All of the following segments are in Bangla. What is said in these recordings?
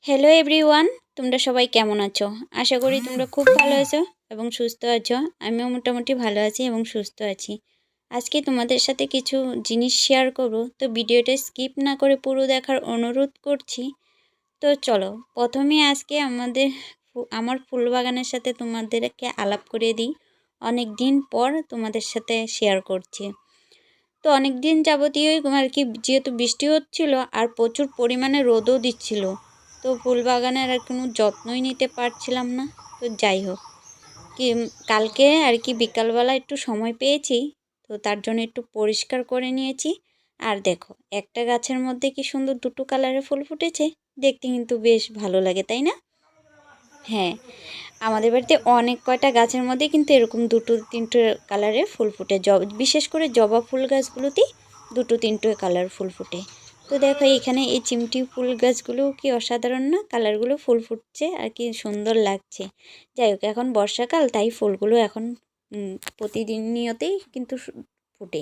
হ্যালো এভরিওয়ান, তোমরা সবাই কেমন আছো? আশা করি তোমরা খুব ভালো আছো এবং সুস্থ আছো। আমিও মোটামুটি ভালো আছি এবং সুস্থ আছি। আজকে তোমাদের সাথে কিছু জিনিস শেয়ার করব, তো ভিডিওটা স্কিপ না করে পুরো দেখার অনুরোধ করছি। তো চলো, প্রথমে আজকে আমার ফুল বাগানের সাথে তোমাদেরকে আলাপ করিয়ে দিই। অনেক দিন পর তোমাদের সাথে শেয়ার করছি। তো অনেক দিন যাবতীয়ই আর কি, যেহেতু বৃষ্টি হচ্ছিল আর প্রচুর পরিমাণে রোদও দিচ্ছিল, তো ফুল বাগানের আর কোনো যত্নই নিতে পারছিলাম না। তো যাই হোক, কি কালকে আর কি বিকালবেলা একটু সময় পেয়েছি, তো তার জন্য একটু পরিষ্কার করে নিয়েছি। আর দেখো, একটা গাছের মধ্যে কি সুন্দর দুটো কালারের ফুল ফুটেছে, দেখতে কিন্তু বেশ ভালো লাগে, তাই না? হ্যাঁ, আমাদের বাড়িতে অনেক কয়টা গাছের মধ্যে কিন্তু এরকম দুটো তিনটে কালারের ফুল ফুটে। বিশেষ করে জবা ফুল গাছগুলোতেই দুটো তিনটে কালার ফুল ফুটে। তো দেখো, এখানে এই চিমটি ফুল গাছগুলো কি অসাধারণ না? কালারগুলো ফুল ফুটছে আর কি সুন্দর লাগছে। যাই হোক, এখন বর্ষাকাল, তাই ফুলগুলো এখন প্রতিদিনিয়তেই কিন্তু ফুটে।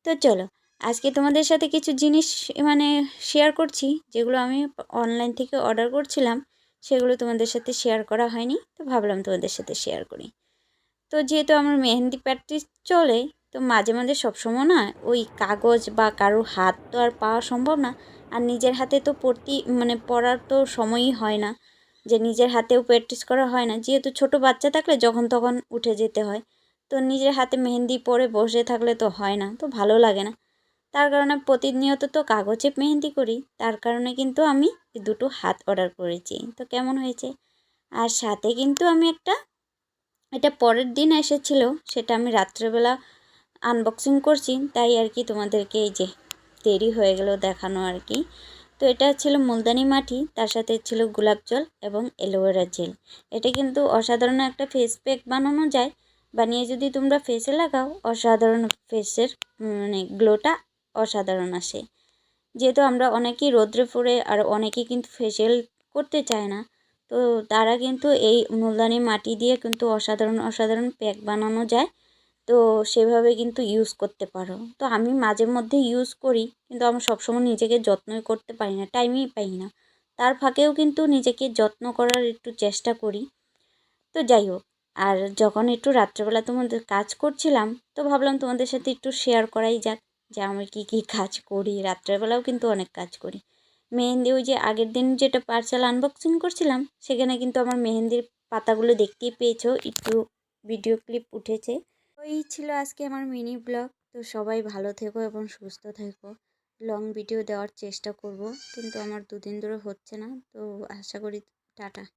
তো চলো, আজকে তোমাদের সাথে কিছু জিনিস মানে শেয়ার করছি, যেগুলো আমি অনলাইন থেকে অর্ডার করছিলাম। সেগুলো তোমাদের সাথে শেয়ার করা হয়নি, তো ভাবলাম তোমাদের সাথে শেয়ার করি। তো যেহেতু আমার মেহেন্দি প্র্যাকটিস চলে, তো মাঝে মাঝে সবসময় না ওই কাগজ বা কারোর হাত তো আর পাওয়া সম্ভব না। আর নিজের হাতে তো পড়ার তো সময়ই হয় না, যে নিজের হাতেও প্র্যাকটিস করা হয় না। যেহেতু ছোট বাচ্চা থাকলে যখন তখন উঠে যেতে হয়, তো নিজের হাতে মেহেন্দি পরে বসে থাকলে তো হয় না, তো ভালো লাগে না। তার কারণে প্রতিনিয়ত তো কাগজে মেহেন্দি করি, তার কারণে কিন্তু আমি দুটো হাত অর্ডার করেছি। তো কেমন হয়েছে? আর সাথে কিন্তু আমি এটা পরের দিন এসেছিল, সেটা আমি রাত্রেবেলা আনবক্সিং করছি, তাই আর কি তোমাদেরকে এই যে দেরি হয়ে গেল দেখানো আর কি। তো এটা ছিল মুলতানি মাটি, তার সাথে ছিল গোলাপ জল এবং অ্যালোভেরা জেল। এটা কিন্তু অসাধারণ একটা ফেস প্যাক বানানো যায়। বানিয়ে যদি তোমরা ফেসে লাগাও, অসাধারণ ফেসের গ্লোটা অসাধারণ আসে। যেহেতু আমরা অনেকেই রোদ্রে পড়ে আর অনেকেই কিন্তু ফেসিয়াল করতে চায় না, তো তারা কিন্তু এই মুলতানি মাটি দিয়ে কিন্তু অসাধারণ অসাধারণ প্যাক বানানো যায়। তো সেভাবে কিন্তু ইউজ করতে পারো। তো আমি মাঝে মধ্যে ইউজ করি, কিন্তু আমি সবসময় নিজেকে যত্নই করতে পারি না, টাইমই পাই না। তার ফাঁকেও কিন্তু নিজেকে যত্ন করার একটু চেষ্টা করি। তো যাই হোক, আর যখন একটু রাত্রেবেলা তোমাদের কাজ করছিলাম, তো ভাবলাম তোমাদের সাথে একটু শেয়ার করাই যাক যে আমি কী কাজ করি। রাত্রেবেলাও কিন্তু অনেক কাজ করি। মেহেন্দি, ওই যে আগের দিন যেটা পার্সেল আনবক্সিং করছিলাম, সেখানে কিন্তু আমার মেহেন্দির পাতাগুলো দেখতেই পেয়েছো, একটু ভিডিও ক্লিপ উঠেছে। ওই ছিল আজকে আমার মিনি ব্লগ। তো সবাই ভালো থেকো এবং সুস্থ থেকো। লং ভিডিও দেওয়ার চেষ্টা করব, কিন্তু আমার দুদিন ধরে হচ্ছে না, তো আশা করি। টাটা।